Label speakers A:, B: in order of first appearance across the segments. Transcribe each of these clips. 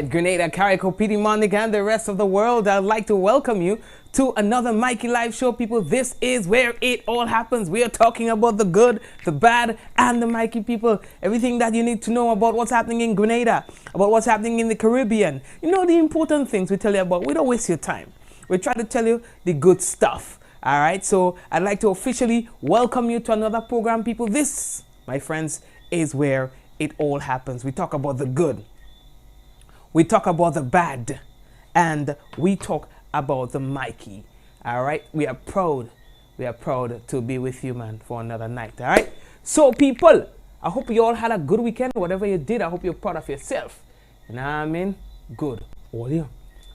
A: right, Grenada, Carrico, Petey, Monica, and the rest of the world, I'd like to welcome you to another Mikey Live Show, people. This is where it all happens. We are talking about the good, the bad, and the Mikey people. Everything that you need to know about what's happening in Grenada, about what's happening in the Caribbean. You know, the important things we tell you about. We don't waste your time. We try to tell you the good stuff. All right, so I'd like to officially welcome you to another program, people. This, my friends, is where it all happens. We talk about the good. We talk about the bad, and we talk about the Mikey. All right, we are proud to be with you, man, for another night. All right, so people, I hope you all had a good weekend. Whatever you did, I hope you're proud of yourself. You know what I mean? Good. All you.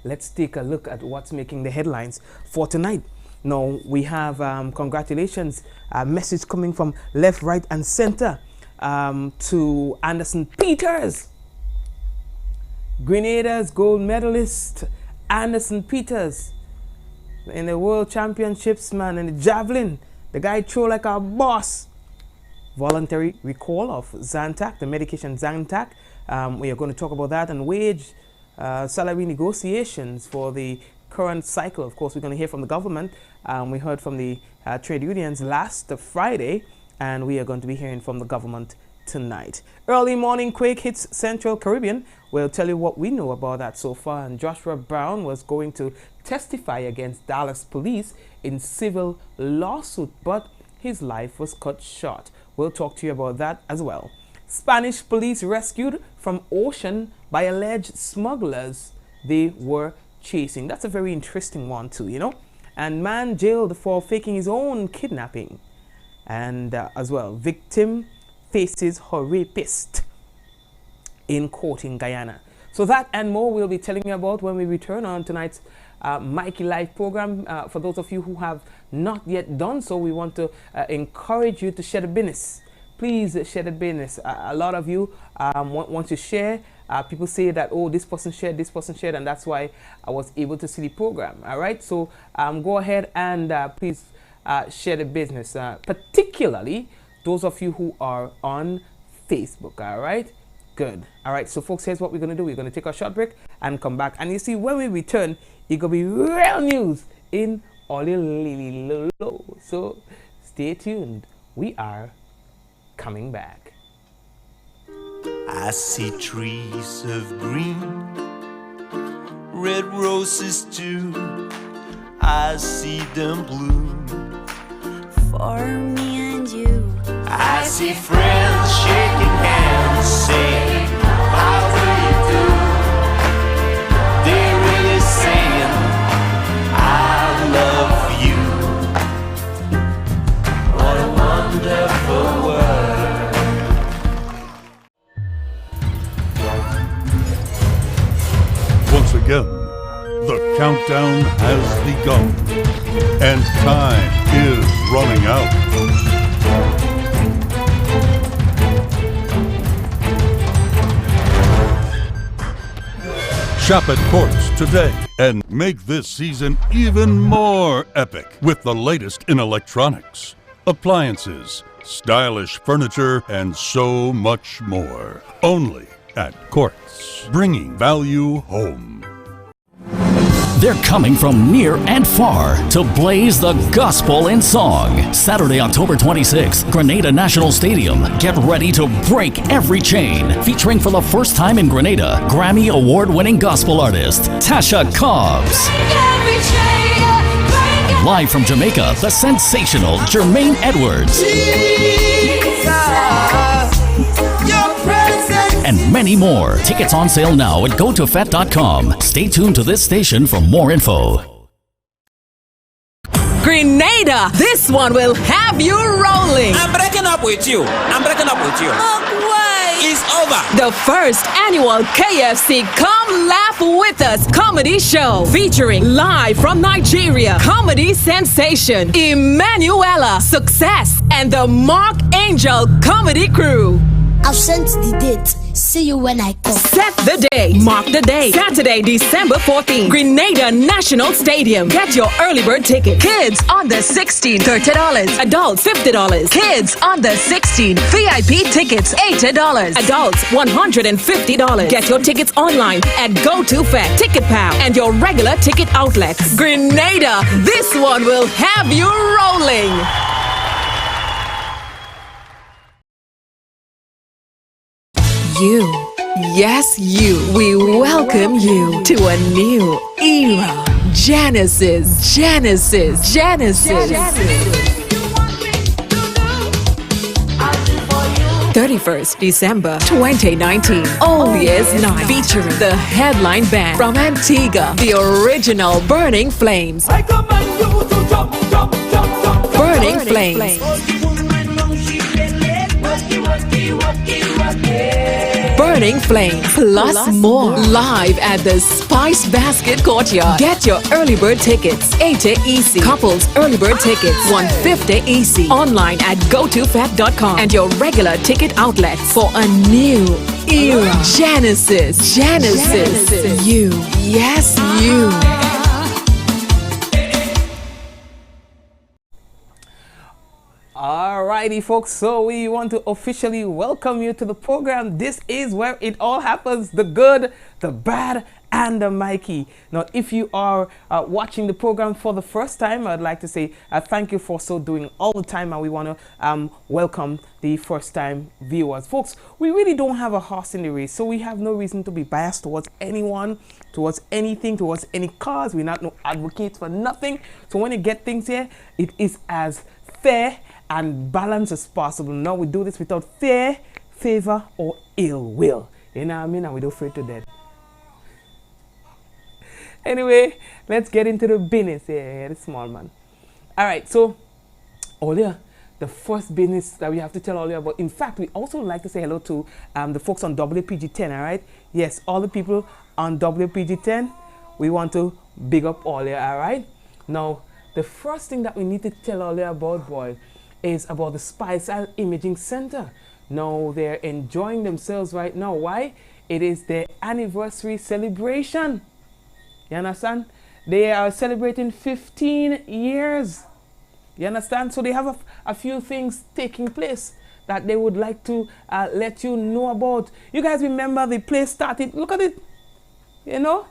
A: Let's take a look at what's making the headlines for tonight. Now we have congratulations, a message coming from left, right, and center to Anderson Peters. Grenada's gold medalist Anderson Peters in the World Championships, man, in the javelin. The guy threw like a boss. Voluntary recall of Zantac, the medication Zantac. We are going to talk about that, and wage salary negotiations for the current cycle. Of course, we're going to hear from the government. We heard from the trade unions last Friday, and we are going to be hearing from the government tonight. Early morning quake hits Central Caribbean. We'll tell you what we know about that so far. And Joshua Brown was going to testify against Dallas police in civil lawsuit, but his life was cut short. We'll talk to you about that as well. Spanish police rescued from ocean by alleged smugglers they were chasing. That's a very interesting one too, you know. And man jailed for faking his own kidnapping. And as well, victim faces her rapist in court in Guyana. So that and more we'll be telling you about when we return on tonight's Mikey Live program. For those of you who have not yet done so, we want to encourage you to share the business. Please share the business. A lot of you want to share. People say that, oh, this person shared, and that's why I was able to see the program. All right, so go ahead and please share the business, particularly those of you who are on Facebook. All right, good. All right, so folks, here's what we're going to do. We're going to take a short break and come back. And you see, when we return, it's going to be real news in Olilililo. So stay tuned. We are coming back.
B: I see trees of green, red roses too. I see them bloom
C: for me and you.
B: I see friends shaking hands, saying, how do you do? They're really saying, I love you. What a wonderful world.
D: Once again, the countdown has begun, and time is running out. Shop at Quartz today and make this season even more epic with the latest in electronics, appliances, stylish furniture, and so much more. Only at Quartz, bringing value home.
E: They're coming from near and far to blaze the gospel in song. Saturday, October 26th, Grenada National Stadium. Get ready to break every chain. Featuring for the first time in Grenada, Grammy award-winning gospel artist Tasha Cobbs. Live from Jamaica, the sensational Jermaine Edwards. And many more. Tickets on sale now at gotofet.com. Stay tuned to this station for more info.
F: Grenada, this one will have you rolling.
G: I'm breaking up with you.
F: Look way.
G: It's over.
F: The first annual KFC Come Laugh With Us comedy show featuring live from Nigeria comedy sensation Emanuela Success and the Mark Angel comedy crew.
H: I've sent the date.
G: See you when I come.
F: Set the day. Mark the day. Saturday, December 14th. Grenada National Stadium. Get your early bird ticket. Kids under 16, $30. Adults, $50. Kids under 16. VIP tickets, $80. Adults, $150. Get your tickets online at GoToFed, TicketPal, and your regular ticket outlets. Grenada, this one will have you rolling. You, yes you, we welcome you to a new era. Genesis, Genesis, Genesis. 31st December 2019, All Year's Night, featuring the headline band from Antigua, the original Burning Flames. Burning Flames. Burning Flames, plus more, live at the Spice Basket Courtyard. Get your early bird tickets, 80 EC. Couples early bird tickets, 150 EC. Online at gotofed.com and your regular ticket outlets for a new era. Genesis, Genesis, you, yes you.
A: Alrighty, folks, so we want to officially welcome you to the program. This is where it all happens, the good, the bad, and the Mikey. Now, if you are watching the program for the first time, I'd like to say thank you for so doing all the time, and we want to welcome the first-time viewers. Folks, we really don't have a horse in the race, so we have no reason to be biased towards anyone, towards anything, towards any cause. We're not no advocates for nothing. So when you get things here, it is as fair and balanced as possible. Now we do this without fear, favor, or ill will. You know what I mean? And we don't afraid to death. Anyway, let's get into the business here, the small man. All right, so earlier, the first business that we have to tell all you about. In fact, we also like to say hello to the folks on WPG10. All right, yes, all the people on WPG10, we want to big up all you. All right. Now, the first thing that we need to tell all you about, boy, is about the Spice Imaging Center. Now they're enjoying themselves right now. Why? It is their anniversary celebration. You understand? They are celebrating 15 years. You understand? So they have a few things taking place that they would like to let you know about. You guys remember the place started, look at it, you know?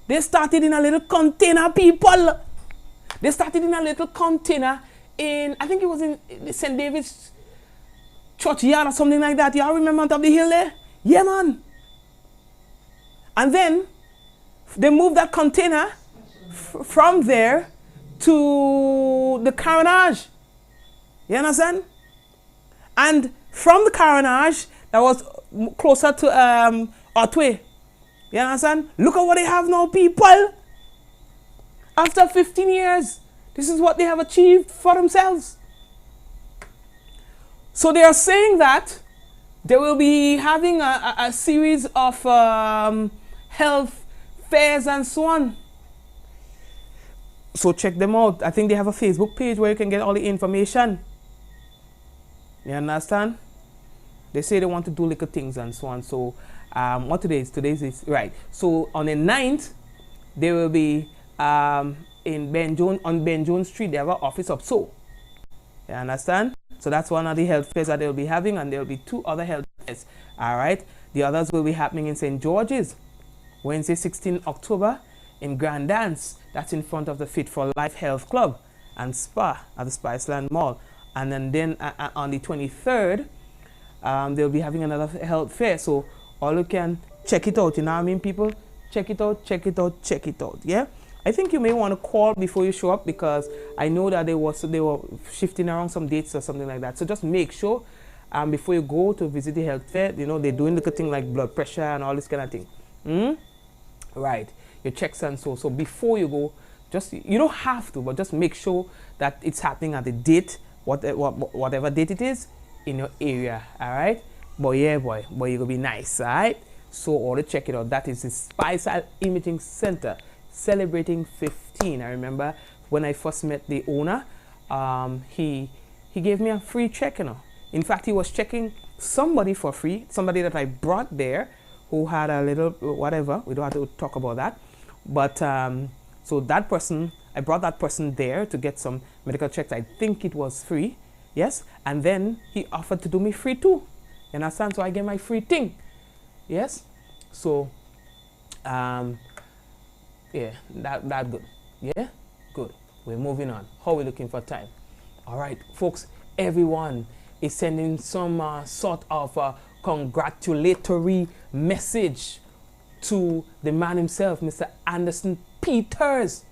A: They started in a little container, people. They started in a little container in, I think it was in St. David's churchyard or something like that. Y'all remember on top of the hill there? Yeah, man. And then they moved that container from there to the carnage. You understand? And from the carnage, that was closer to Otway. You understand? Look at what they have now, people. After 15 years, this is what they have achieved for themselves. So they are saying that they will be having a series of health fairs and so on. So check them out. I think they have a Facebook page where you can get all the information. You understand? They say they want to do little things and so on. So what today is? Today is right. So on the 9th, they will be in on Ben Jones Street. They have an office up. So you understand? So that's one of the health fairs that they'll be having, and there will be 2 other health fairs. All right. The others will be happening in St. George's, Wednesday, 16 October, in Grand Dance. That's in front of the Fit for Life Health Club and Spa at the Spiceland Mall. And then on the 23rd, they'll be having another health fair. So all you can check it out. You know what I mean, people? Check it out, check it out, check it out. Yeah. I think you may want to call before you show up, because I know that they were shifting around some dates or something like that. So just make sure before you go to visit the health fair, you know, they're doing little thing like blood pressure and all this kind of thing. Right. Your checks and so. So before you go, you don't have to, but just make sure that it's happening at the date, whatever date it is, in your area. All right. But yeah, boy, you're gonna be nice. All right. So all to check it out. That is the Spice Imaging Center, celebrating 15. I remember when I first met the owner, he gave me a free check, you know. In fact, he was checking somebody for free, somebody that I brought there who had a little whatever. We don't have to talk about that. But so that person, I brought that person there to get some medical checks. I think it was free. Yes. And then he offered to do me free too. You understand? So I get my free thing. Yes. So yeah, that good. Yeah, good. We're moving on. How are we looking for time? All right, folks, everyone is sending some sort of congratulatory message to the man himself, Mr. Anderson Peters.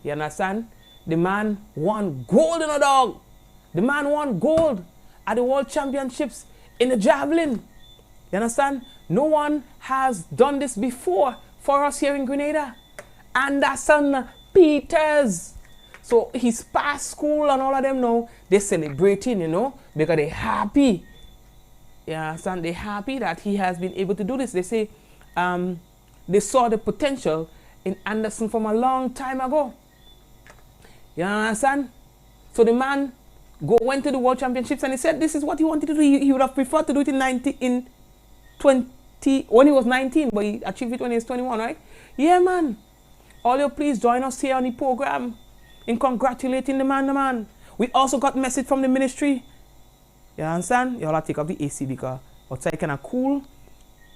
A: You understand? The man won gold in a dog. The man won gold at the World Championships in the javelin. You understand? No one has done this before for us here in Grenada. Anderson Peters. So he's past school and all of them now, they're celebrating, you know, because they're happy. You understand? They're happy that he has been able to do this. They say they saw the potential in Anderson from a long time ago. You understand? So the man went to the World Championships and he said this is what he wanted to do. He would have preferred to do it in 20 when he was 19, but he achieved it when he was 21, right? Yeah, man. All you please join us here on the program in congratulating the man. We also got a message from the ministry. You understand? You all have to take off the AC because outside kind of cool.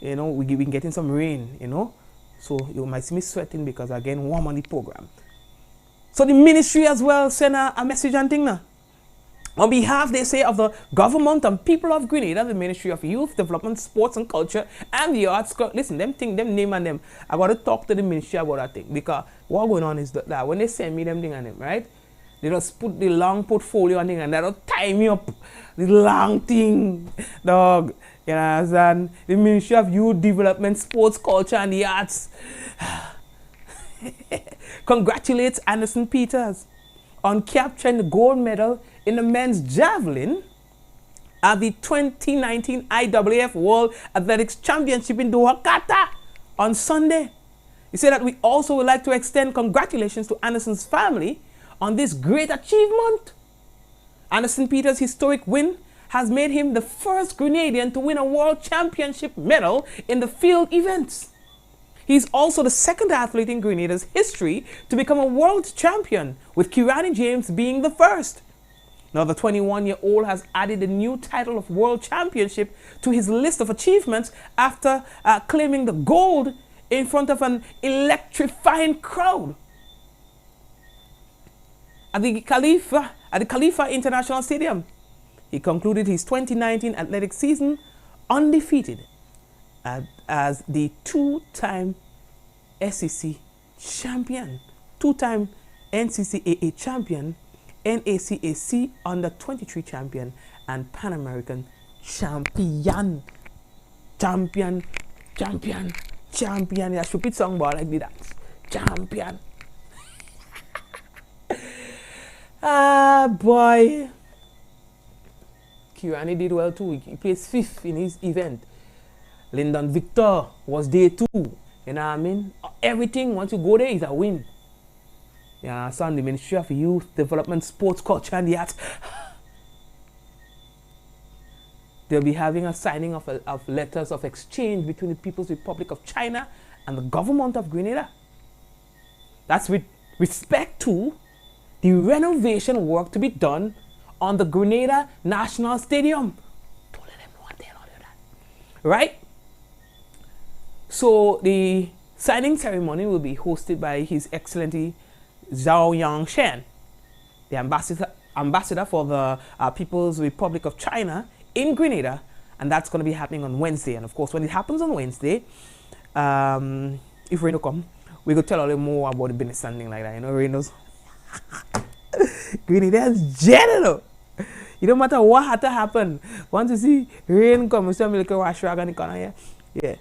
A: You know, we been getting some rain, you know. So you might see me sweating because again, warm on the program. So the ministry as well sent a message and thing now. On behalf, they say, of the government and people of Grenada, the Ministry of Youth, Development, Sports and Culture, and the Arts. Listen, them name and them. I got to talk to the ministry about that thing. Because what going on is that when they send me them thing and them, right? They just put the long portfolio and thing and they don't tie me up. The long thing, dog. You understand? The Ministry of Youth, Development, Sports, Culture, and the Arts congratulates Anderson Peters on capturing the gold medal in the men's javelin at the 2019 IAAF World Athletics Championship in Doha, Qatar on Sunday. He said that we also would like to extend congratulations to Anderson's family on this great achievement. Anderson Peters' historic win has made him the first Grenadian to win a World Championship medal in the field events. He's also the second athlete in Grenada's history to become a world champion, with Kirani James being the first. Now, the 21-year-old has added a new title of world championship to his list of achievements after claiming the gold in front of an electrifying crowd at the Khalifa International Stadium. He concluded his 2019 athletic season undefeated as the two-time SEC champion, two-time NCCAA champion, NACAC under-23 champion, and Pan American champion. Yeah, stupid song, but I did that. Champion. Ah, boy. Kirani did well too. He placed 5th in his event. Lyndon Victor was there too. You know what I mean? Everything, once you go there, is a win. Yeah, so the Ministry of Youth, Development, Sports, Culture, and the Arts, they'll be having a signing of letters of exchange between the People's Republic of China and the government of Grenada. That's with respect to the renovation work to be done on the Grenada National Stadium. Don't let them know what they're not doing that. Right? So the signing ceremony will be hosted by His Excellency Zhao Yangshan, the ambassador for the People's Republic of China in Grenada, and that's going to be happening on Wednesday. And of course, when it happens on Wednesday, if Rain will come, we could tell a little more about the business standing like that. You know, Rain knows. Grenada's general. It don't matter what had to happen. Once you see rain come, you see me like a wash rag on the corner here. Yeah.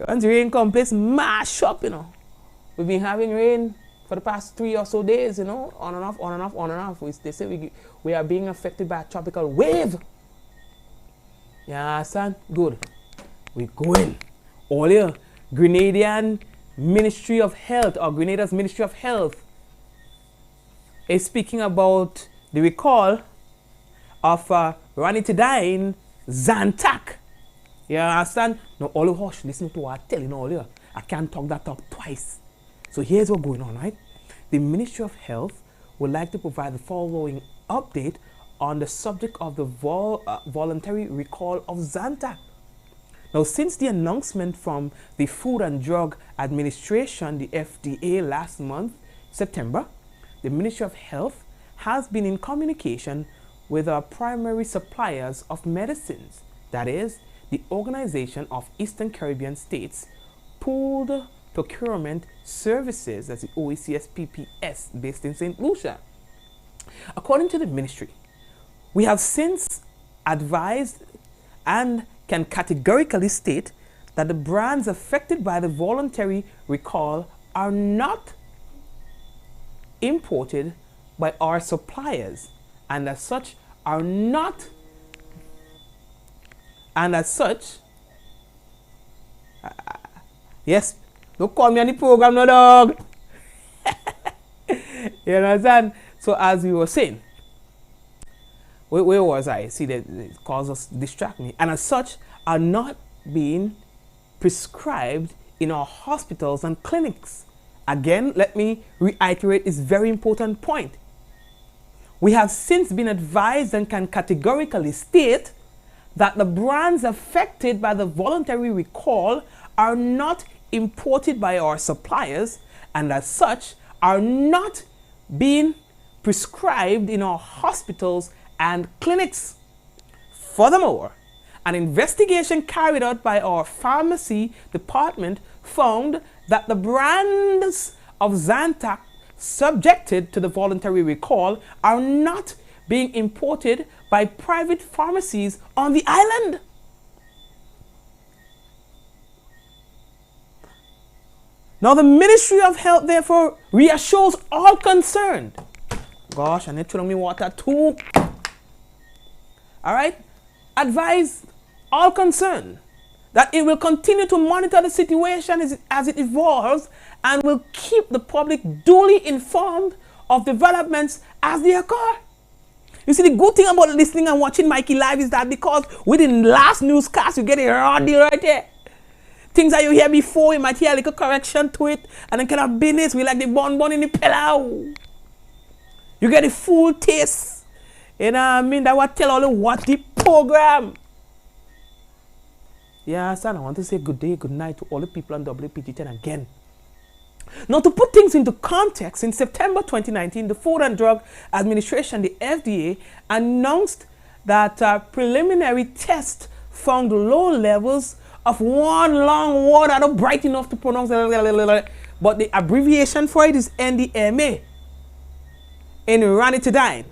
A: Once rain come, place mash up, you know. We've been having rain for the past 3 or so days, you know, on and off. They say we are being affected by a tropical wave. Yeah, son, good. We're going. All here, Grenadian Ministry of Health, or Grenada's Ministry of Health, is speaking about the recall of ranitidine Zantac. You understand? Now, all the hush, listen to what I'm telling you earlier. I can't talk that talk twice. So here's what's going on, right? The Ministry of Health would like to provide the following update on the subject of the voluntary recall of Zantac. Now, since the announcement from the Food and Drug Administration, the FDA, last month, September, the Ministry of Health has been in communication with our primary suppliers of medicines, that is, the Organization of Eastern Caribbean States Pooled Procurement Services, that's the OECS-PPS, based in St. Lucia. According to the ministry, we have since advised and can categorically state that the brands affected by the voluntary recall are not imported by our suppliers, and as such yes, don't call me on the program, no dog. You understand? So as we were saying, where was I? See, that it caused us distract me, and as such are not being prescribed in our hospitals and clinics. Again, let me reiterate this very important point. We have since been advised and can categorically state that the brands affected by the voluntary recall are not imported by our suppliers, and as such are not being prescribed in our hospitals and clinics. Furthermore, an investigation carried out by our pharmacy department found that the brands of Zantac subjected to the voluntary recall are not being imported by private pharmacies on the island. Now the Ministry of Health therefore reassures all concerned. Gosh, I need to know me water too. All right, advise all concerned that it will continue to monitor the situation as it evolves and will keep the public duly informed of developments as they occur. You see, the good thing about listening and watching Mikey Live is that because within the last newscast, you get a raw deal right there. Things that you hear before, you might hear a little correction to it, and then kind of business, we like the bun in the pillow. You get a full taste. You know what I mean? That what tell all the what the program. Yeah, son, I want to say good day, good night to all the people on WPG10 again. Now, to put things into context, in September 2019, the Food and Drug Administration, the FDA, announced that preliminary tests found low levels of one long word, I don't bright enough to pronounce, but the abbreviation for it is NDMA, in ranitidine.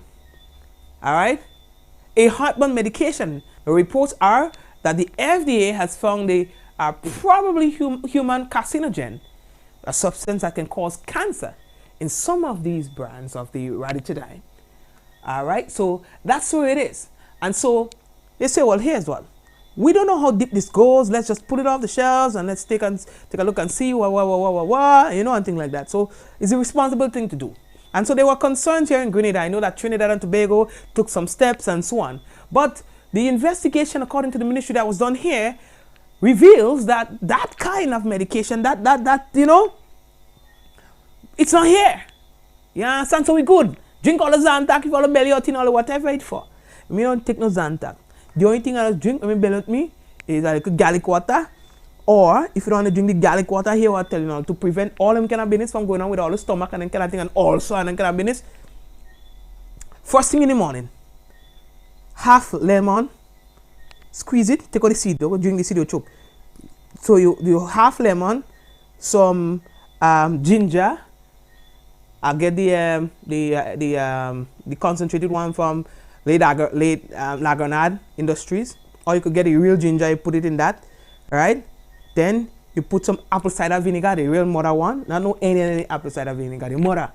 A: All right, a heartburn medication. The reports are that the FDA has found a probably human carcinogen, a substance that can cause cancer, in some of these brands of the ranitidine. All right, so that's where it is. And so they say, well, here's what. We don't know how deep this goes. Let's just put it off the shelves and let's take a look and see, you know, and things like that. So it's a responsible thing to do. And so there were concerns here in Grenada. I know that Trinidad and Tobago took some steps and so on. But the investigation, according to the ministry that was done here, reveals that that kind of medication, that you know, it's not here. You understand? So we good. Drink all the Zantac, if all the belly out in all the whatever it's for. Me don't take no Zantac. The only thing I drink when I belly out me is a little garlic water. Or if you don't want to drink the garlic water, here what I tell you now, to prevent all them kind of business from going on with all the stomach and then kind of thing, and also and then kind of business. First thing in the morning, half lemon, squeeze it, take out the seed, don't drink the seed, you choke. So you half lemon, some ginger. I get the concentrated one from GRENADA Industries, or you could get a real ginger, you put it in that, right? Then you put some apple cider vinegar, the real mother one, not no any apple cider vinegar, the mother,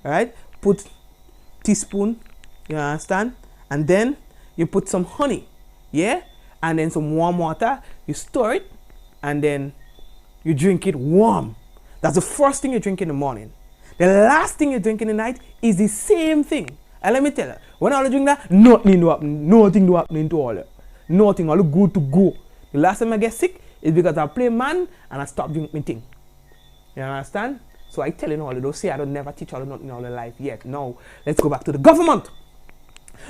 A: right? Put teaspoon, you understand? And then you put some honey, yeah? And then some warm water, you stir it, and then you drink it warm. That's the first thing you drink in the morning. The last thing you drink in the night is the same thing. And let me tell you, when I drink that, nothing do happen to all that. nothing, I look good to go. The last time I get sick is because I play man and I stop doing my thing. You understand? So I tell you all, don't say I don't never teach all nothing all the life yet. No, let's go back to the government.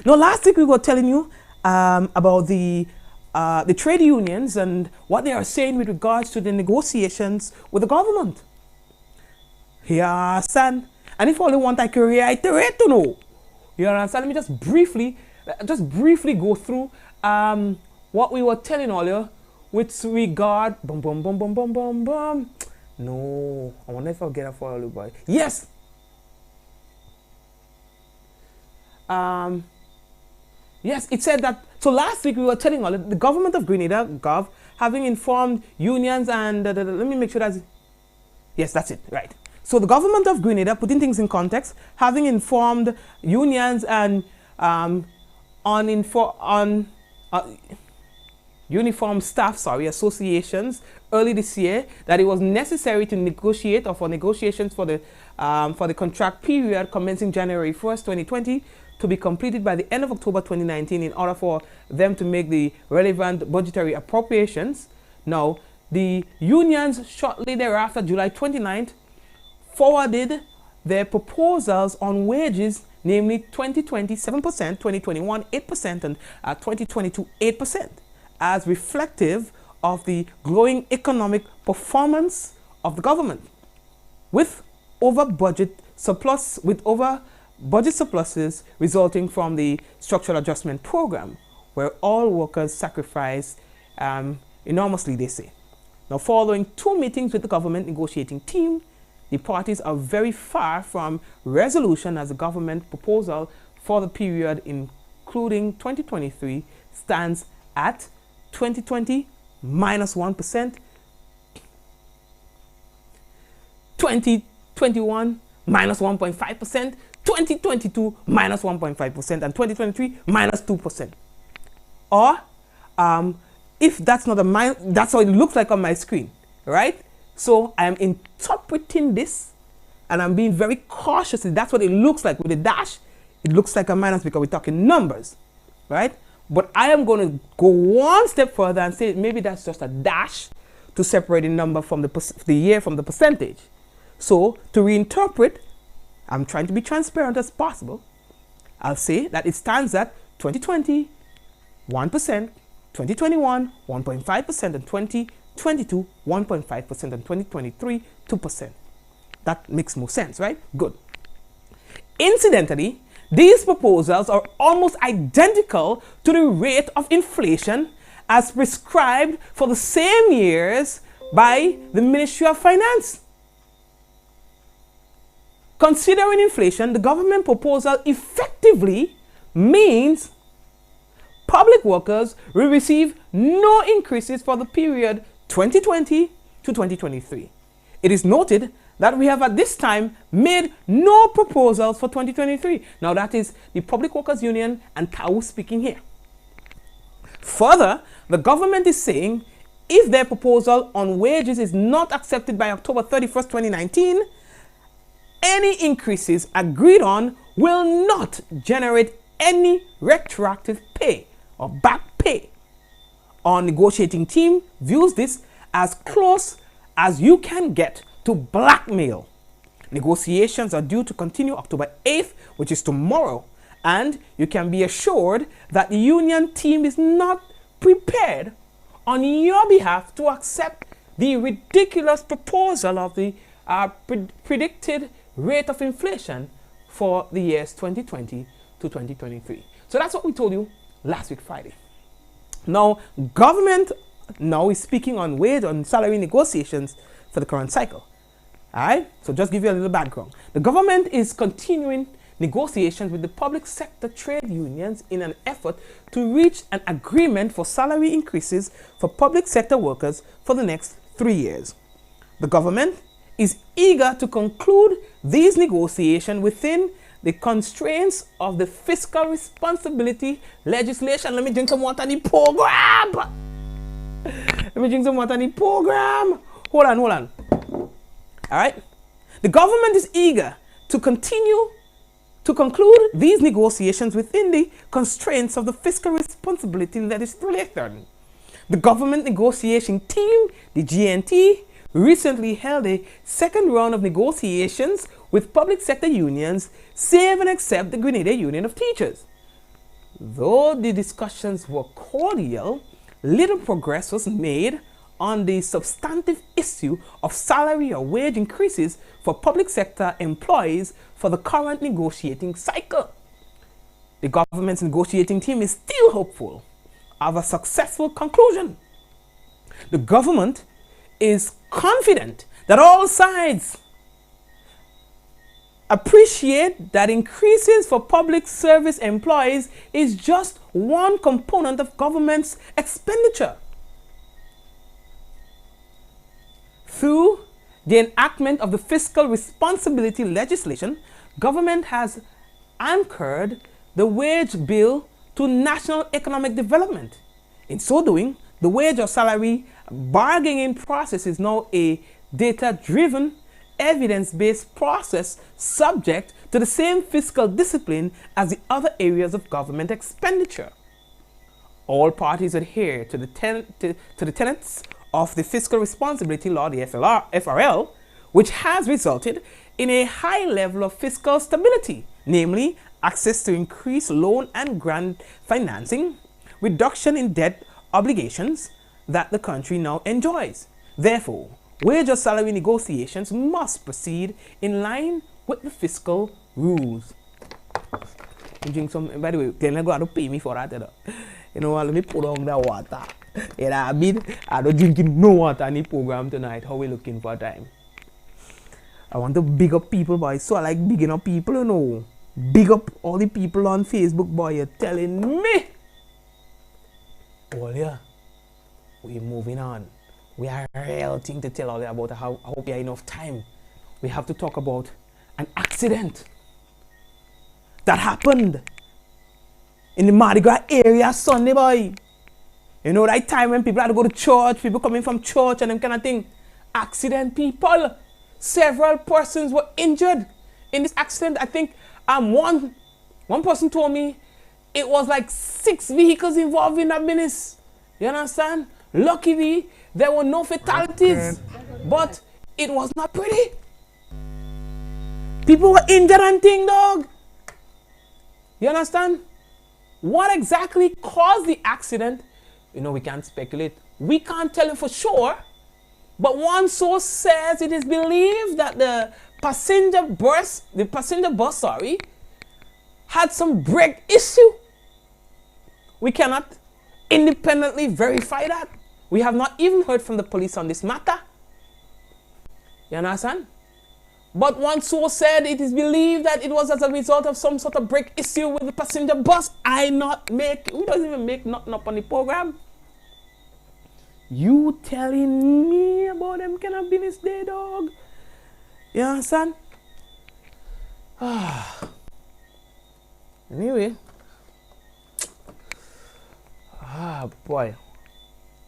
A: Now, last week we were telling you about the trade unions and what they are saying with regards to the negotiations with the government. You understand? And if all you want, I can reiterate to know. You understand? Let me just briefly go through what we were telling all you with regard. No, I wonder if I'll get a for you, boy. Yes. Yes, it said that. So last week we were telling all the government of Grenada, Gov, having informed unions and let me make sure that's. Yes, that's it. Right. So the government of Grenada, putting things in context, having informed unions and uniform staff, associations early this year that it was necessary to negotiate or for negotiations for the contract period commencing January 1st, 2020 to be completed by the end of October 2019 in order for them to make the relevant budgetary appropriations. Now, the unions shortly thereafter, July 29th, forwarded their proposals on wages, namely 2020 7%, 2021 8%, and 2022 8%, as reflective of the growing economic performance of the government, with over budget surpluses resulting from the structural adjustment program, where all workers sacrifice enormously, they say. Now, following 2 meetings with the government negotiating team, the parties are very far from resolution, as the government proposal for the period including 2023 stands at 2020 minus 1%, 2021 minus 1.5%, 2022 minus 1.5%, and 2023 minus 2%. Or if that's not that's how it looks like on my screen, right? So I am interpreting this and I'm being very cautious. That's what it looks like with a dash. It looks like a minus because we're talking numbers, right? But I am going to go one step further and say maybe that's just a dash to separate the number from the year from the percentage. So to reinterpret, I'm trying to be transparent as possible. I'll say that it stands at 2020, 1%, 2021, 1.5%, and 2022, 1.5%, and 2023, 2%. That makes more sense, right? Good. Incidentally, these proposals are almost identical to the rate of inflation as prescribed for the same years by the Ministry of Finance. Considering inflation, the government proposal effectively means public workers will receive no increases for the period 2020 to 2023. It is noted that we have at this time made no proposals for 2023. Now that is the Public Workers Union and TAU speaking here. Further, the government is saying if their proposal on wages is not accepted by October 31st, 2019, any increases agreed on will not generate any retroactive pay or back pay. Our negotiating team views this as close as you can get to blackmail. Negotiations are due to continue October 8th, which is tomorrow, and you can be assured that the union team is not prepared on your behalf to accept the ridiculous proposal of the predicted rate of inflation for the years 2020 to 2023. So that's what we told you last week Friday. Now, government now is speaking on wage and salary negotiations for the current cycle. Alright, so just give you a little background. The government is continuing negotiations with the public sector trade unions in an effort to reach an agreement for salary increases for public sector workers for the next 3 years. The government is eager to conclude these negotiations within the constraints of the fiscal responsibility legislation. Let me drink some water in the program. Hold on. All right. The government is eager to continue To conclude these negotiations within the constraints of the fiscal responsibility legislation, the government negotiation team, the GNT, recently held a second round of negotiations with public sector unions, save and except the Grenada Union of Teachers. Though the discussions were cordial, little progress was made on the substantive issue of salary or wage increases for public sector employees for the current negotiating cycle. The government's negotiating team is still hopeful of a successful conclusion. The government is confident that all sides appreciate that increases for public service employees is just one component of government's expenditure. Through the enactment of the fiscal responsibility legislation, government has anchored the wage bill to national economic development. In so doing, the wage or salary bargaining process is now a data-driven, evidence-based process subject to the same fiscal discipline as the other areas of government expenditure. All parties adhere to the tenets of the fiscal responsibility law, the FRL, which has resulted in a high level of fiscal stability, namely access to increased loan and grant financing, reduction in debt obligations that the country now enjoys. Therefore, wage or salary negotiations must proceed in line with the fiscal rules. Drink some, by the way, Glenn got to pay me for that. You know, let me put on the water. You know what I mean? I don't drinking no water in the program tonight. How we looking for time? I want to big up people, boy. So I like bigging up people, you know. Big up all the people on Facebook, boy. You're telling me. Oh yeah, we're moving on. We have a real thing to tell all you about. I hope you have enough time. We have to talk about an accident that happened in the Mardi Gras area Sunday, boy. You know that time when people had to go to church, people coming from church and them kind of thing. Accident, people. Several persons were injured in this accident. I think one person told me it was like 6 vehicles involved in that business. You understand? Luckily, there were no fatalities, but it was not pretty. People were injured and thing, dog. You understand? What exactly caused the accident? You know, we can't speculate. We can't tell you for sure. But one source says it is believed that the passenger bus, had some brake issue. We cannot independently verify that. We have not even heard from the police on this matter. You understand? But one source said it is believed that it was as a result of some sort of brake issue with the passenger bus. We don't even make nothing up on the program. You telling me about them kind of business day, dog? You understand? Anyway. Boy.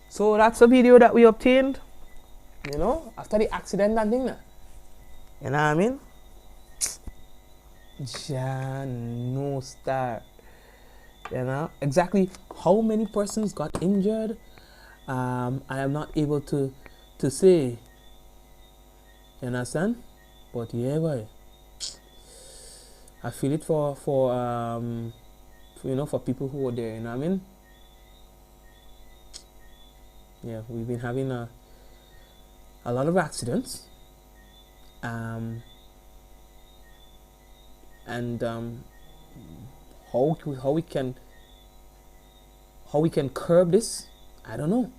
A: So that's a video that we obtained, you know, after the accident and thing. You know what I mean? No star. You know exactly how many persons got injured. I am not able to say. You understand? But yeah, boy. I feel it for you know, for people who were there. You know what I mean? Yeah, we've been having a lot of accidents. And how we can curb this, I don't know.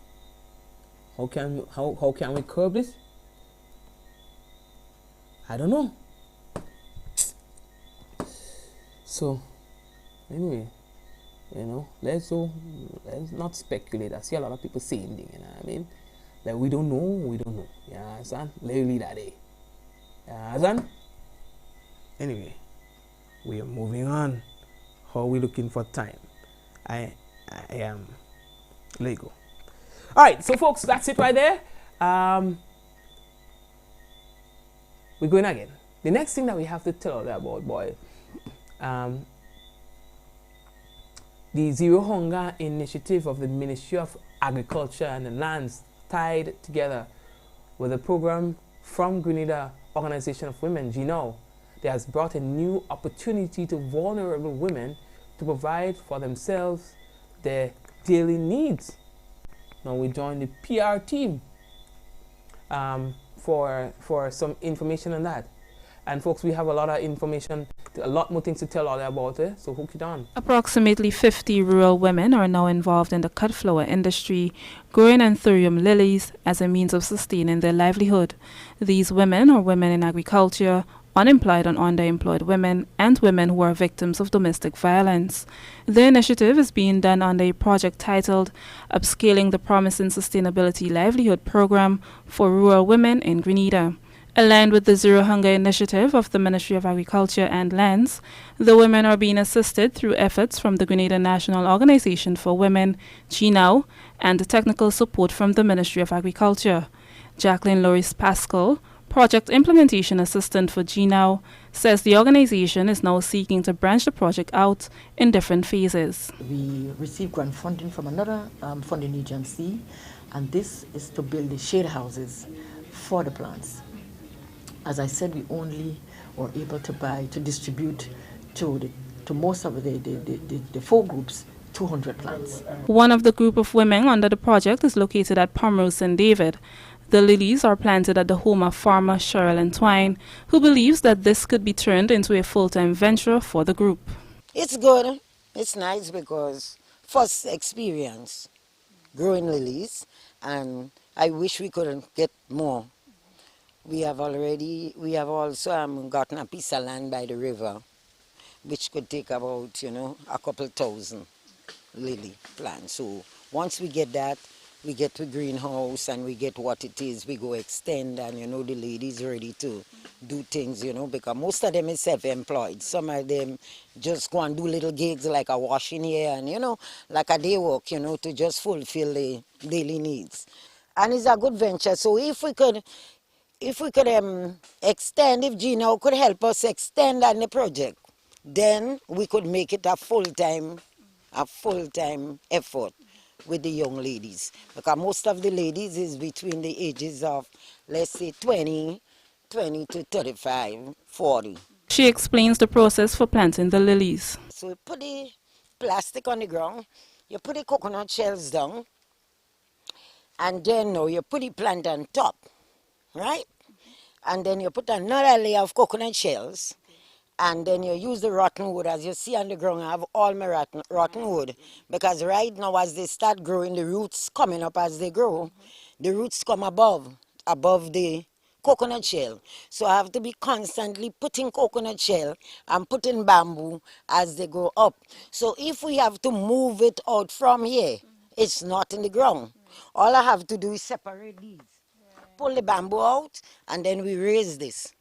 A: How can we curb this? I don't know. So anyway, you know, let's not speculate. I see a lot of people saying things, you know what I mean? Like we don't know. You understand? Let me leave that there. You understand? Anyway, we are moving on. How are we looking for time? I am Lego. Alright, so folks, that's it right there. We're going again. The next thing that we have to tell you about, boy, The Zero Hunger initiative of the Ministry of Agriculture and the Lands, tied together with a program from Grenada Organization of Women, GNOW, that has brought a new opportunity to vulnerable women to provide for themselves their daily needs. Now we join the PR team for some information on that. And folks, we have a lot of information, a lot more things to tell all about it, so hook it on.
G: Approximately 50 rural women are now involved in the cut flower industry, growing anthurium lilies as a means of sustaining their livelihood. These women are women in agriculture, unemployed and underemployed women, and women who are victims of domestic violence. The initiative is being done under a project titled Upscaling the Promising Sustainability Livelihood Program for Rural Women in Grenada. Aligned with the Zero Hunger initiative of the Ministry of Agriculture and Lands, the women are being assisted through efforts from the Grenada National Organization for Women, GNOW, and the technical support from the Ministry of Agriculture. Jacqueline Loris Pascal, Project Implementation Assistant for GNOW, says the organization is now seeking to branch the project out in different phases.
H: We received grant funding from another funding agency, and this is to build the shade houses for the plants. As I said, we only were able to distribute to most of the 4 groups 200 plants.
G: One of the group of women under the project is located at Pomerose St. David. The lilies are planted at the home of farmer Cheryl Entwine, who believes that this could be turned into a full-time venture for the group.
I: It's good. It's nice because first experience growing lilies, and I wish we could get more. We have also gotten a piece of land by the river, which could take about, a couple thousand lily plants. So once we get that, we get to greenhouse and we get what it is, we go extend, and the ladies ready to do things, because most of them is self-employed. Some of them just go and do little gigs like a washing here and, like a day work, to just fulfill the daily needs. And it's a good venture. So if we could extend, if GNOW could help us extend on the project, then we could make it a full-time effort with the young ladies. Because most of the ladies is between the ages of, let's say, 20 to 35, 40.
G: She explains the process for planting the lilies.
I: So you put the plastic on the ground, you put the coconut shells down, and then now you put the plant on top, right? And then you put another layer of coconut shells, and then you use the rotten wood. As you see on the ground, I have all my rotten wood, because right now as they start growing, the roots coming up as they grow, the roots come above the coconut shell. So I have to be constantly putting coconut shell and putting bamboo as they go up. So if we have to move it out from here, it's not in the ground. All I have to do is separate these. Pull the bamboo out, and then we raise this.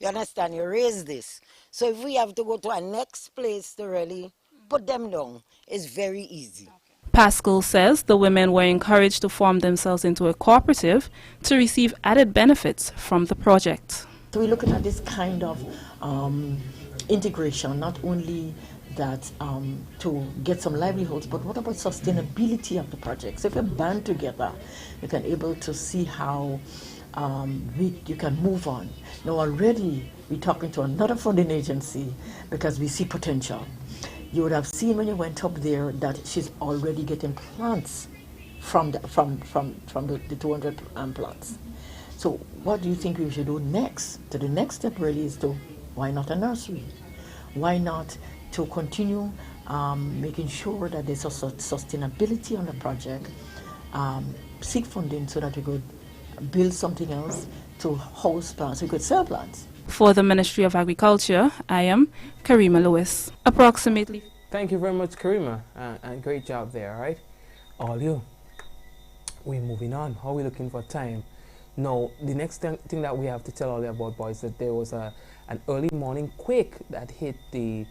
I: You understand? You raise this. So if we have to go to our next place to really put them down, it's very easy.
G: Pascal says the women were encouraged to form themselves into a cooperative to receive added benefits from the project.
H: So we're looking at this kind of integration, not only that to get some livelihoods, but what about sustainability of the project? So if you band together, you can able to see how you can move on. Now already we're talking to another funding agency because we see potential. You would have seen when you went up there that she's already getting plants from the 200 plants. So what do you think we should do next? So the next step really is to, why not a nursery? Why not to continue making sure that there's a sustainability on the project, seek funding so that we could build something else to house plants, we could sell plants.
G: For the Ministry of Agriculture, I am Karima Lewis. Approximately.
A: Thank you very much, Karima, and great job there, all right? All you. We're moving on. How are we looking for time? Now, the next thing that we have to tell all you about, boys, that there was an early morning quake that hit the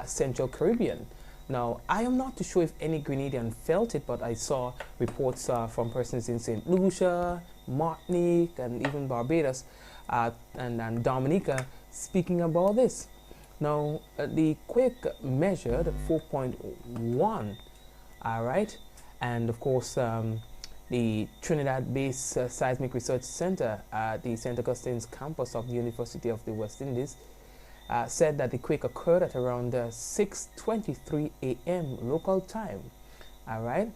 A: Central Caribbean. Now, I am not too sure if any Grenadian felt it, but I saw reports from persons in St. Lucia, Martinique, and even Barbados and Dominica speaking about this. Now, the quake measured 4.1, all right, and of course, the Trinidad-based Seismic Research Center at the St. Augustine's campus of the University of the West Indies said that the quake occurred at around 6:23 a.m. local time, all right.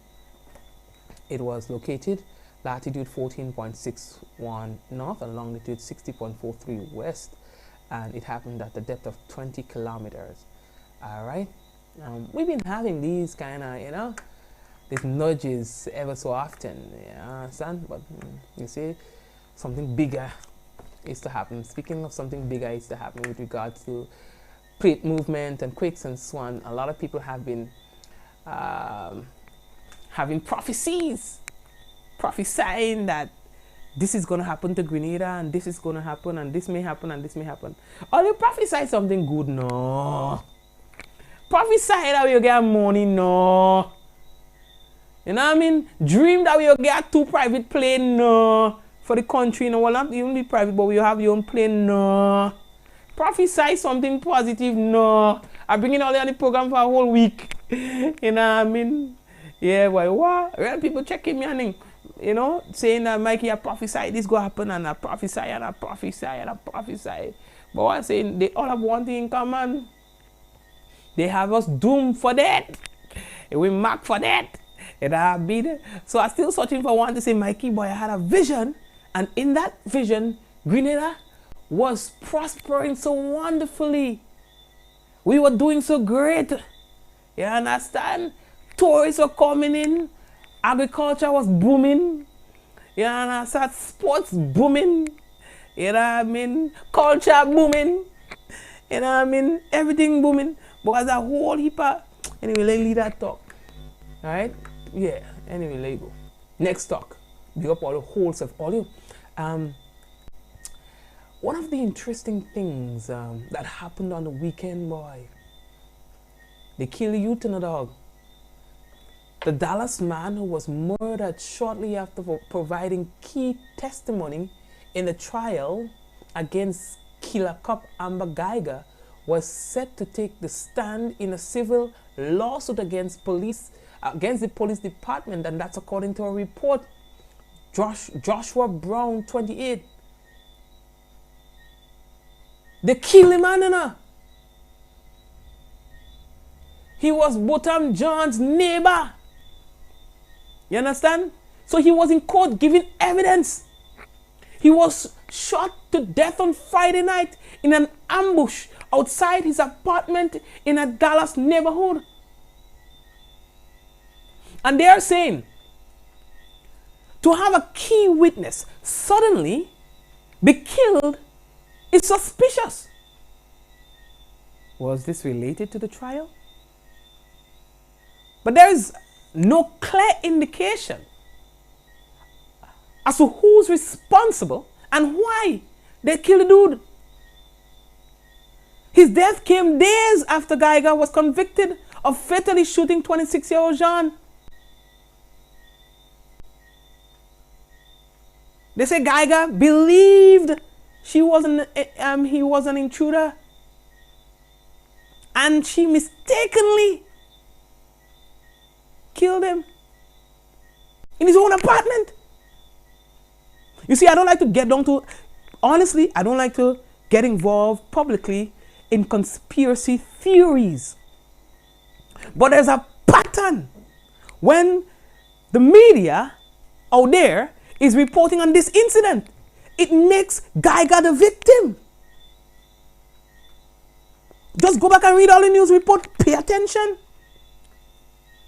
A: It was located latitude 14.61 north and longitude 60.43 west, and it happened at the depth of 20 kilometers, all right. We've been having these kind of, these nudges ever so often, you understand? But you see, something bigger is to happen. Speaking of something bigger is to happen with regards to plate movement and quakes and so on, a lot of people have been having prophesying that this is going to happen to Grenada, and this is going to happen, and this may happen, and this may happen. Or you prophesy something good? No. Prophesy that you get money? No. You know what I mean? Dream that you get 2 private plane? No. For the country, no. Well, not even be private, but you have your own plane? No. Prophesy something positive? No. I bring in all on the program for a whole week. You know what I mean? Yeah, why what? Real people checking me and saying that Mikey, I prophesy this go happen, and I prophesy and I prophesy and I prophesy. But what I'm saying, they all have one thing in common. They have us doomed for that. We mark for that. And I'll be there. So I'm still searching for one to say, Mikey, boy, I had a vision. And in that vision, Grenada was prospering so wonderfully. We were doing so great. You understand? Tourists were coming in. Agriculture was booming. You understand? Sports booming. You know what I mean? Culture booming. You know what I mean? Everything booming. But as a whole heap of... Anyway, let's leave that talk. Alright? Yeah. Anyway, let go. Next talk. Big up all the whole stuff. All you. One of the interesting things that happened on the weekend, boy. They killed a youth and a dog. The Dallas man who was murdered shortly after providing key testimony in the trial against killer cop Amber Geiger was set to take the stand in a civil lawsuit against the police department, and that's according to a report. Joshua Brown, 28. They killed him, man. He was Botham John's neighbor. You understand? So he was in court giving evidence. He was shot to death on Friday night in an ambush outside his apartment in a Dallas neighborhood. And they are saying, to have a key witness suddenly be killed is suspicious. Was this related to the trial? But there is no clear indication as to who's responsible and why they killed the dude. His death came days after Geiger was convicted of fatally shooting 26-year-old Jean. They say Geiger believed he was an intruder, and she mistakenly killed him in his own apartment. You see, I don't like to get down to, honestly, I don't like to get involved publicly in conspiracy theories. But there's a pattern when the media out there is reporting on this incident. It makes Geiger the victim. Just go back and read all the news report. Pay attention.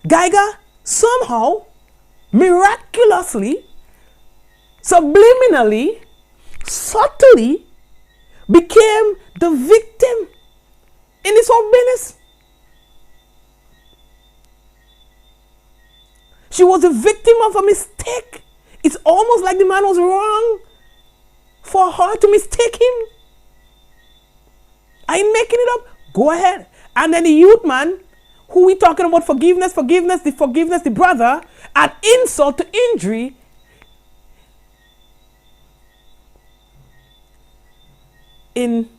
A: Geiger somehow, miraculously, subliminally, subtly became the victim in this whole business. She was a victim of a mistake. It's almost like the man was wrong for her to mistake him. I ain't making it up. Go ahead. And then the youth man, who we talking about forgiveness, the brother, add insult to injury. In,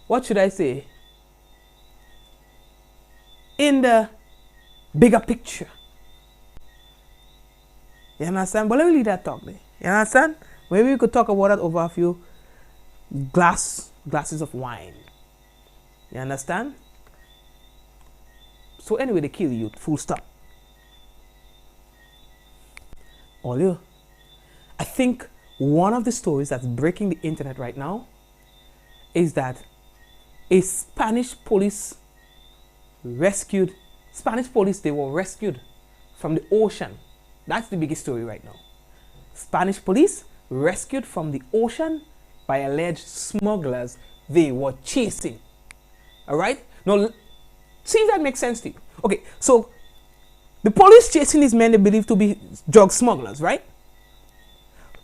A: what should I say? in the bigger picture. You understand? But let me leave that talk there. You understand? Maybe we could talk about that over a few glasses of wine. You understand? So anyway, they kill you. Full stop. All you. I think one of the stories that's breaking the internet right now is that a Spanish police, they were rescued from the ocean. That's the biggest story right now. Spanish police rescued from the ocean by alleged smugglers they were chasing. All right? Now, see if that makes sense to you. Okay, so the police chasing these men they believe to be drug smugglers, right?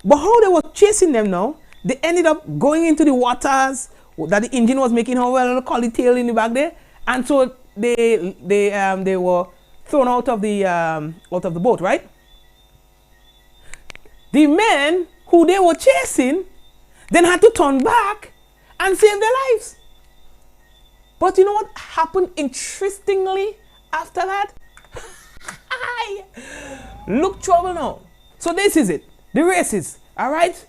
A: But how they were chasing them now, they ended up going into the waters that the engine was making how well, collie tail in the back there, and so they were thrown out of the boat, right? The men who they were chasing then had to turn back and save their lives. But you know what happened interestingly after that? Look trouble now. So this is it. The races, all right?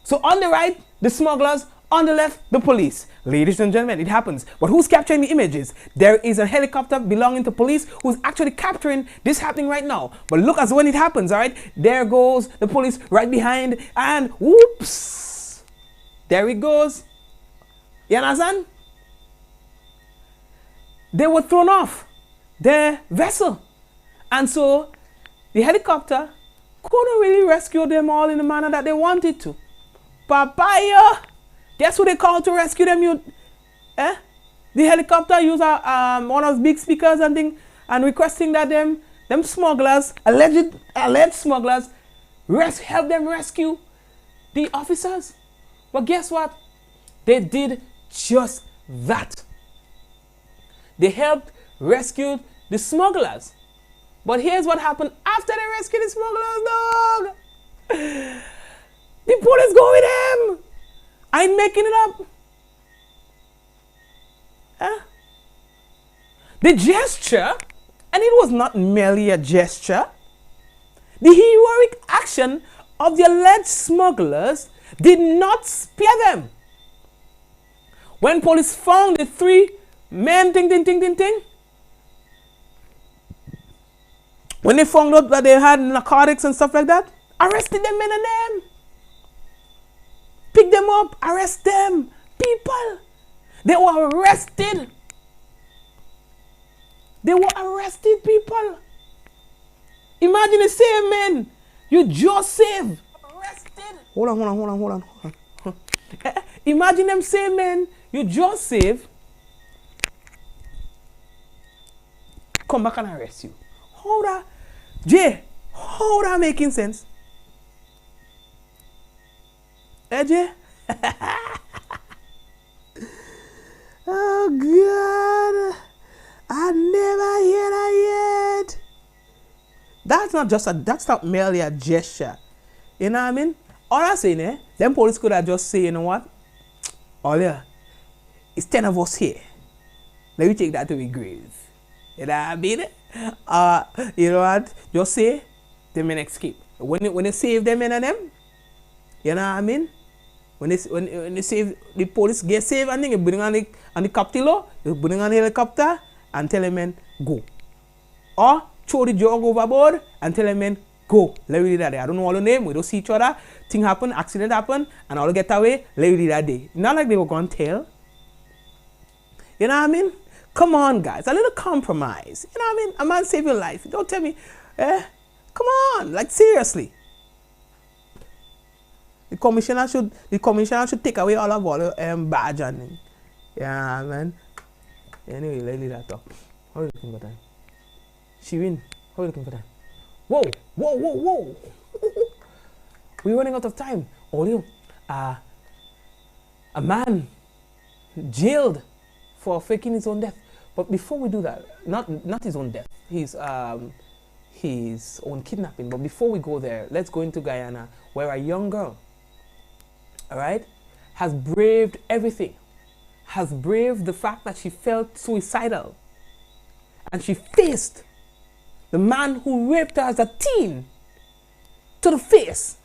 A: So on the right, the smugglers. On the left, the police. Ladies and gentlemen, it happens. But who's capturing the images? There is a helicopter belonging to police who's actually capturing this happening right now. But look as when it happens, all right? There goes the police right behind and whoops. There it goes. You understand? They were thrown off their vessel. And so the helicopter couldn't really rescue them all in the manner that they wanted to. Papaya! Guess who they called to rescue them? The helicopter used one of the big speakers and thing, and requesting that them smugglers, alleged smugglers, help them rescue the officers. But guess what? They did just that. They helped rescue the smugglers. But here's what happened after they rescued the smugglers, dog. The police go with them. I ain't making it up. The gesture, and it was not merely a gesture, the heroic action of the alleged smugglers did not spare them. When police found the three men, when they found out that they had narcotics and stuff like that, arrested them men and them. Pick them up, arrest them. People, they were arrested. They were arrested, people. Imagine the same men you just saved. Arrested. Hold on. Imagine them same men you just saved come back and arrest you. How that making sense? Jay? Oh God, I never hear that yet. That's not merely a gesture. You know what I mean? All I'm saying, them police could have just say, you know what? Oh yeah, it's 10 of us here. Let me take that to my grave. You know what I mean? You know what? Just say, them men escape. When they save them and them, you know what I mean? When they save, the police get saved and then you bring on the captillo, you bring on the helicopter and tell them men, go. Or throw the jug overboard and tell them men, go. Let me do that day. I don't know all the name, we don't see each other, thing happen, accident happen, and all get away, let me do that day. Not like they were going to tell. You know what I mean? Come on, guys, a little compromise. You know what I mean? A man save your life. Don't tell me, come on, like seriously. The commissioner should take away all of our badge and thing. Yeah, man. Anyway, let's leave that talk. How are you looking for time? Shirin, how are you looking for time? Whoa. We're running out of time. Audio. A man jailed for faking his own death. But before we do that, not his own death, his own kidnapping. But before we go there, let's go into Guyana, where a young girl, all right, has braved everything, has braved the fact that she felt suicidal, and she faced the man who raped her as a teen to the face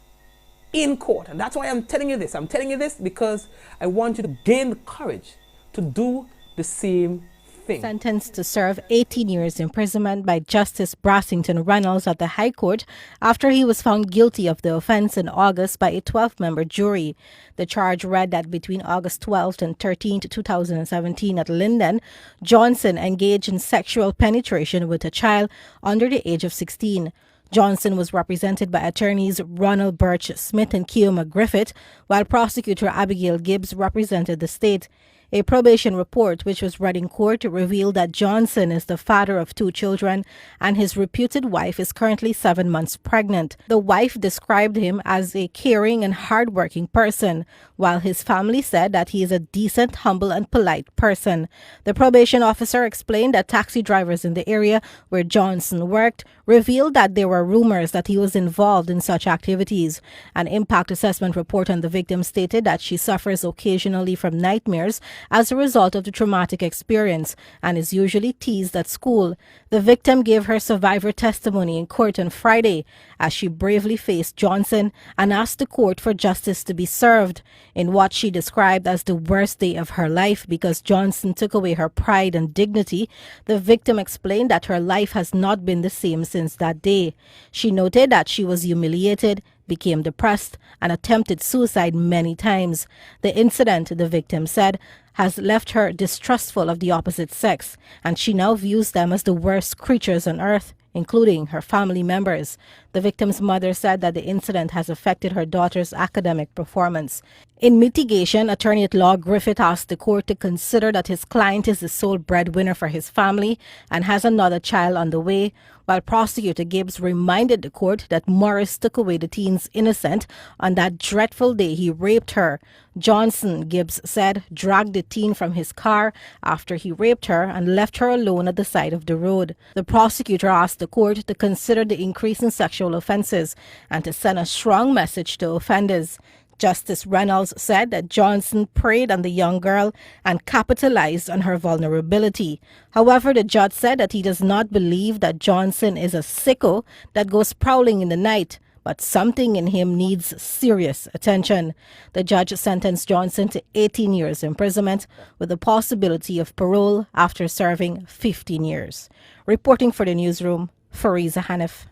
A: in court. And that's why I'm telling you this. I'm telling you this because I want you to gain the courage to do the same thing.
J: Sentenced to serve 18 years imprisonment by Justice Brassington Reynolds at the High Court after he was found guilty of the offense in August by a 12-member jury. The charge read that between August 12th and 13th, 2017 at Linden, Johnson engaged in sexual penetration with a child under the age of 16. Johnson was represented by attorneys Ronald Birch Smith and Keoma Griffith, while prosecutor Abigail Gibbs represented the state. A probation report which was read in court revealed that Johnson is the father of 2 children and his reputed wife is currently 7 months pregnant. The wife described him as a caring and hardworking person, while his family said that he is a decent, humble and polite person. The probation officer explained that taxi drivers in the area where Johnson worked revealed that there were rumors that he was involved in such activities. An impact assessment report on the victim stated that she suffers occasionally from nightmares as a result of the traumatic experience and is usually teased at school. The victim gave her survivor testimony in court on Friday as she bravely faced Johnson and asked the court for justice to be served in what she described as the worst day of her life because Johnson took away her pride and dignity. The victim explained that her life has not been the same since that day. She noted that she was humiliated, became depressed, and attempted suicide many times. The incident, the victim said, has left her distrustful of the opposite sex, and she now views them as the worst creatures on earth, including her family members. The victim's mother said that the incident has affected her daughter's academic performance. In mitigation, attorney-at-law Griffith asked the court to consider that his client is the sole breadwinner for his family and has another child on the way, while prosecutor Gibbs reminded the court that Morris took away the teen's innocence on that dreadful day he raped her. Johnson, Gibbs said, dragged the teen from his car after he raped her and left her alone at the side of the road. The prosecutor asked the court to consider the increase in sexual offenses and to send a strong message to offenders. Justice Reynolds said that Johnson preyed on the young girl and capitalized on her vulnerability. However, the judge said that he does not believe that Johnson is a sicko that goes prowling in the night, but something in him needs serious attention. The judge sentenced Johnson to 18 years imprisonment with the possibility of parole after serving 15 years. Reporting for the newsroom, Fariza Hanif.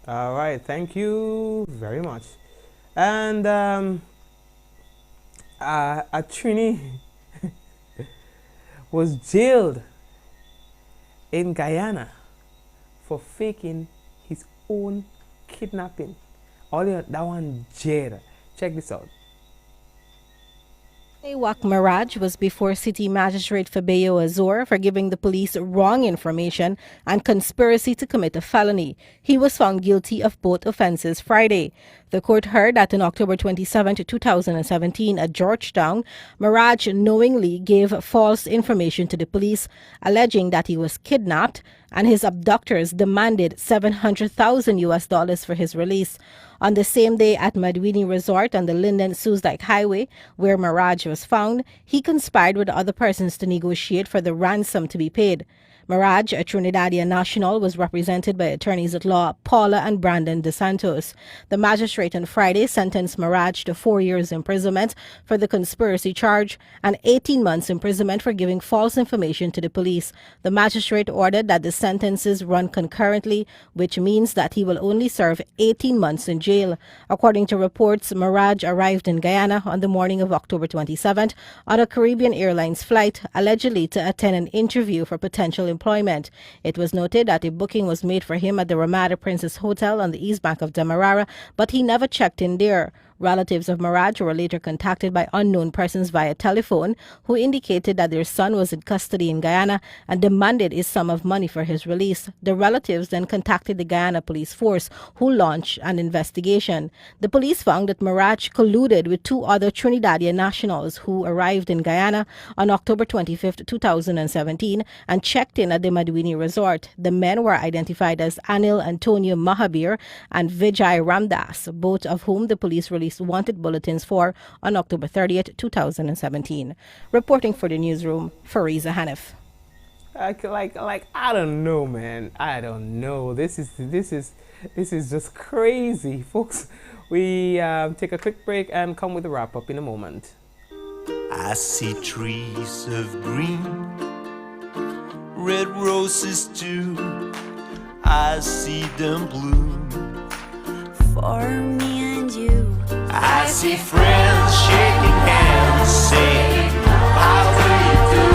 A: All right, thank you very much. And a Trini was jailed in Guyana for faking his own kidnapping. That one jail. Check this out.
J: Awak Mirage was before City Magistrate Fabio Azor for giving the police wrong information and conspiracy to commit a felony. He was found guilty of both offenses Friday. The court heard that on October 27, 2017 at Georgetown, Mirage knowingly gave false information to the police, alleging that he was kidnapped and his abductors demanded $700,000 for his release. On the same day at Madwini Resort on the Linden-Suzdike Highway, where Mirage was found, he conspired with other persons to negotiate for the ransom to be paid. Mirage, a Trinidadian national, was represented by attorneys-at-law Paula and Brandon DeSantos. The magistrate on Friday sentenced Mirage to 4 years imprisonment for the conspiracy charge and 18 months imprisonment for giving false information to the police. The magistrate ordered that the sentences run concurrently, which means that he will only serve 18 months in jail. According to reports, Mirage arrived in Guyana on the morning of October 27th on a Caribbean Airlines flight, allegedly to attend an interview for potential employment. It was noted that a booking was made for him at the Ramada Princess Hotel on the east bank of Demerara, but he never checked in there. Relatives of Mirage were later contacted by unknown persons via telephone who indicated that their son was in custody in Guyana and demanded a sum of money for his release. The relatives then contacted the Guyana Police Force, who launched an investigation. The police found that Mirage colluded with 2 other Trinidadian nationals who arrived in Guyana on October 25, 2017 and checked in at the Madwini Resort. The men were identified as Anil Antonio Mahabir and Vijay Ramdas, both of whom the police released wanted bulletins for on October 30th, 2017. Reporting for the newsroom, Fariza Hanif.
A: Like I don't know, man. I don't know. This is just crazy, folks. We take a quick break and come with a wrap up in a moment.
B: I see trees of green, red roses too. I see them bloom
C: For me and you.
B: I see friends shaking hands, saying, how do you do?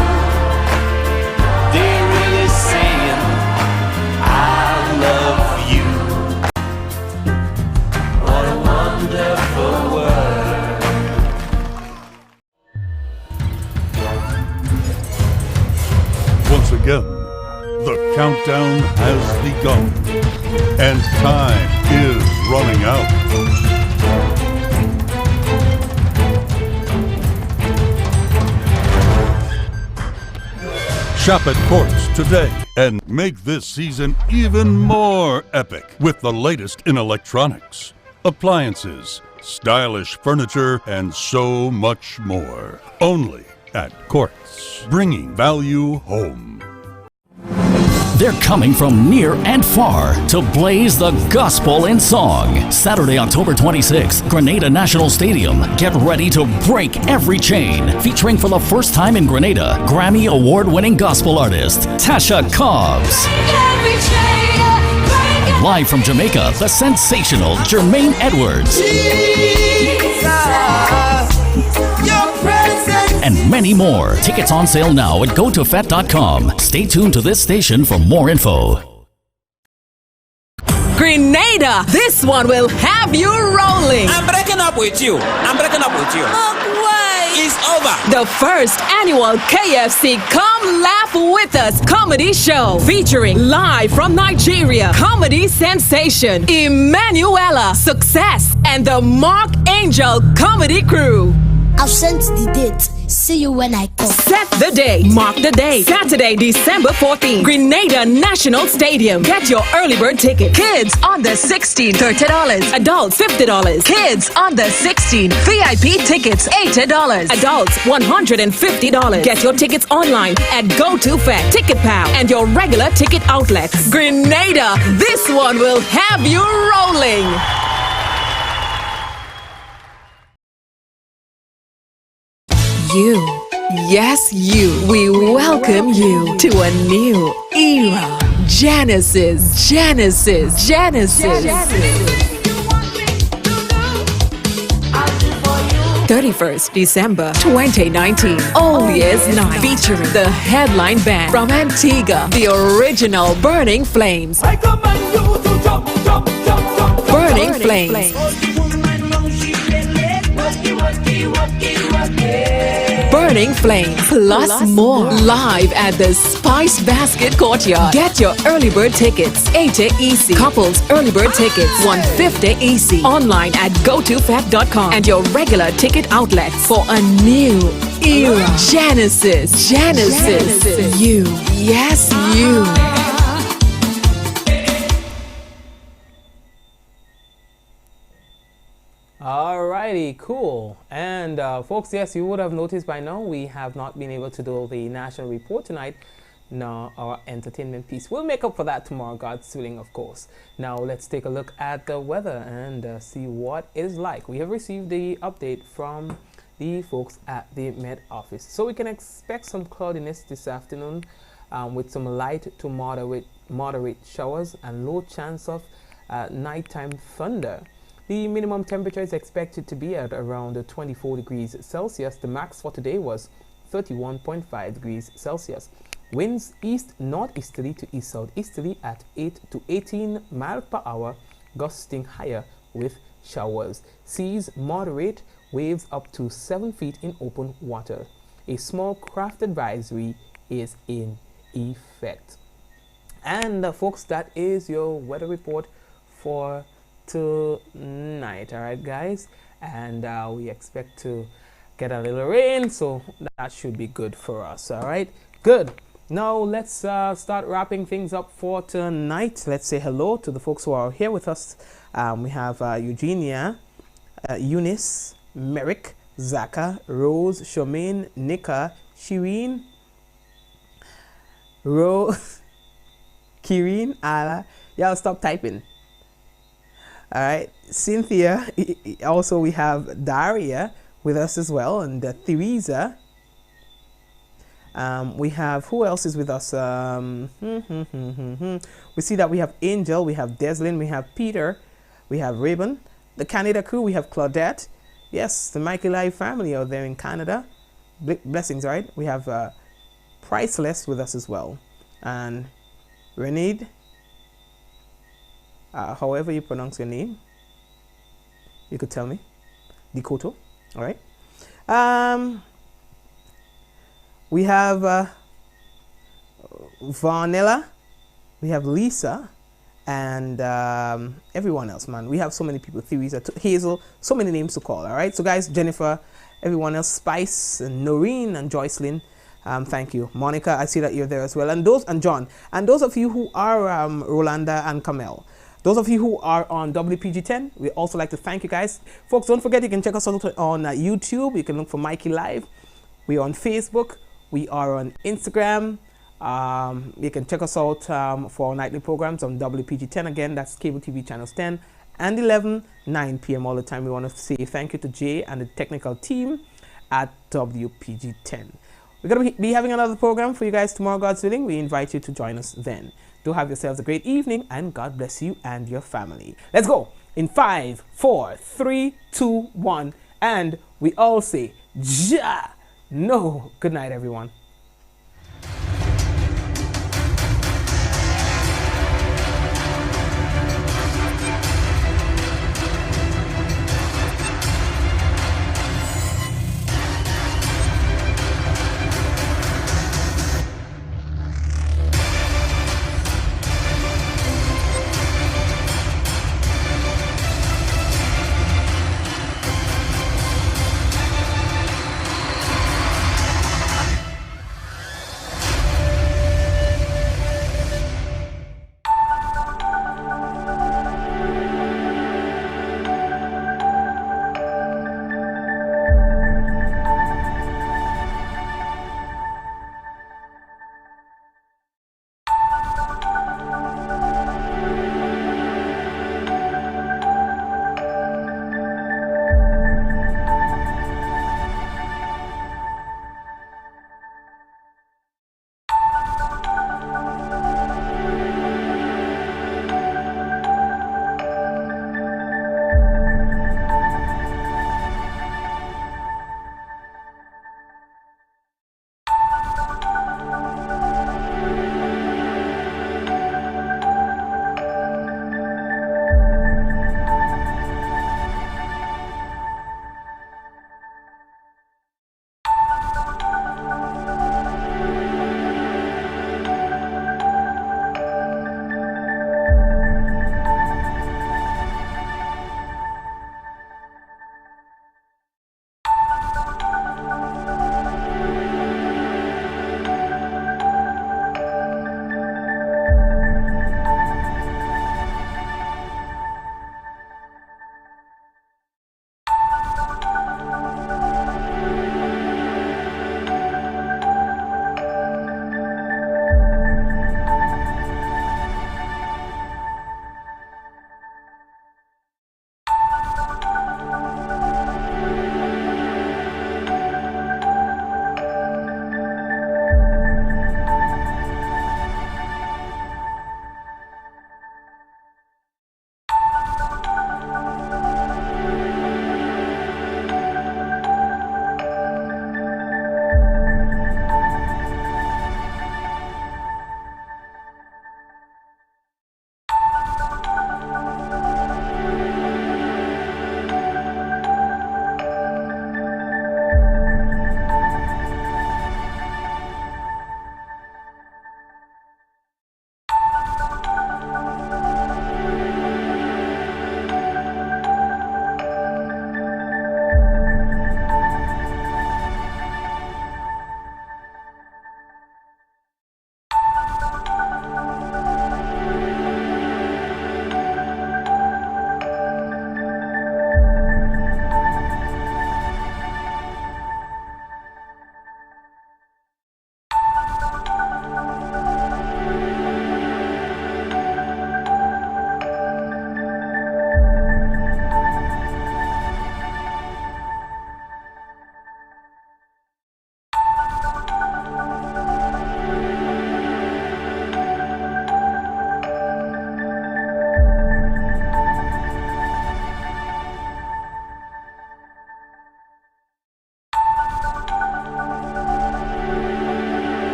B: They're really saying, I love you. What a wonderful world.
D: Once again, the countdown has begun, and time is running out. Shop at Quartz today and make this season even more epic with the latest in electronics, appliances, stylish furniture, and so much more. Only at Quartz, bringing value home.
E: They're coming from near and far to blaze the gospel in song. Saturday, October 26th, Grenada National Stadium. Get ready to break every chain. Featuring for the first time in Grenada, Grammy award-winning gospel artist Tasha Cobbs. And live from Jamaica, the sensational Jermaine Edwards. And many more. Tickets on sale now at gotofet.com. Stay tuned to this station for more info.
F: Grenada, this one will have you rolling.
K: I'm breaking up with you. It's over.
F: The first annual KFC Come Laugh With Us comedy show featuring live from Nigeria comedy sensation Emanuela Success and the Mark Angel comedy crew.
L: I've sent the date. See you when I come.
F: Set the date. Mark the day. Saturday, December 14th. Grenada National Stadium. Get your early bird ticket. Kids on the 16th, $30. Adults, $50. Kids on the 16th. VIP tickets, $80. Adults, $150. Get your tickets online at GoToFet, TicketPal, and your regular ticket outlets. Grenada, this one will have you rolling. You, yes you, we welcome you to a new era. Genesis. 31st December 2019, All Year's Night, featuring the headline band from Antigua, the original Burning Flames.
B: I command you to jump, jump, jump, jump.
F: Burning Flames. Burning Flames, plus more, live at the Spice Basket Courtyard. Get your early bird tickets, 80 EC. Couples early bird tickets, 150 EC. Online at gotofet.com and your regular ticket outlets for a new era. Genesis. You, yes you.
A: Alrighty, cool. And folks, yes, you would have noticed by now we have not been able to do the national report tonight, nor our entertainment piece. We'll make up for that tomorrow, God's willing, of course. Now let's take a look at the weather and see what it is like. We have received the update from the folks at the Met Office. So we can expect some cloudiness this afternoon with some light to moderate showers and low chance of nighttime thunder. The minimum temperature is expected to be at around 24 degrees Celsius. The max for today was 31.5 degrees Celsius. Winds east-northeasterly to east-southeasterly at 8 to 18 miles per hour, gusting higher with showers. Seas moderate, waves up to 7 feet in open water. A small craft advisory is in effect. And folks, that is your weather report for tonight. All right, guys, and we expect to get a little rain, so that should be good for us. All right, good. Now let's start wrapping things up for tonight. Let's say hello to the folks who are here with us. We have Eugenia, Eunice, Merrick, Zaka, Rose, Charmaine, Nika, Shireen, Rose, Kirin, Ala. Y'all stop typing. All right, Cynthia. Also, we have Daria with us as well, and Theresa. We have, who else is with us? We see that we have Angel, we have Deslin, we have Peter, we have Raven, the Canada crew, we have Claudette. Yes, the Mikey Live family out there in Canada. Blessings, right? We have Priceless with us as well. And Renee, however you pronounce your name, you could tell me. Dikoto, all right? We have Vanilla, we have Lisa, and everyone else, man. We have so many people. Theresa, Hazel, so many names to call, all right? So, guys, Jennifer, everyone else, Spice, and Noreen, and Joycelyn, thank you. Monica, I see that you're there as well. And John. And those of you who are Rolanda and Kamel, those of you who are on WPG10, we also like to thank you guys. Folks, don't forget you can check us out on YouTube. You can look for Mikey Live. We're on Facebook. We are on Instagram. You can check us out for our nightly programs on WPG10. Again, that's cable TV channels 10 and 11, 9 p.m. all the time. We want to say thank you to Jay and the technical team at WPG10. We're going to be having another program for you guys tomorrow, God's willing. We invite you to join us then. Do have yourselves a great evening, and God bless you and your family. Let's go. In 5, 4, 3, 2, 1. And we all say, Ja. No. Good night, everyone.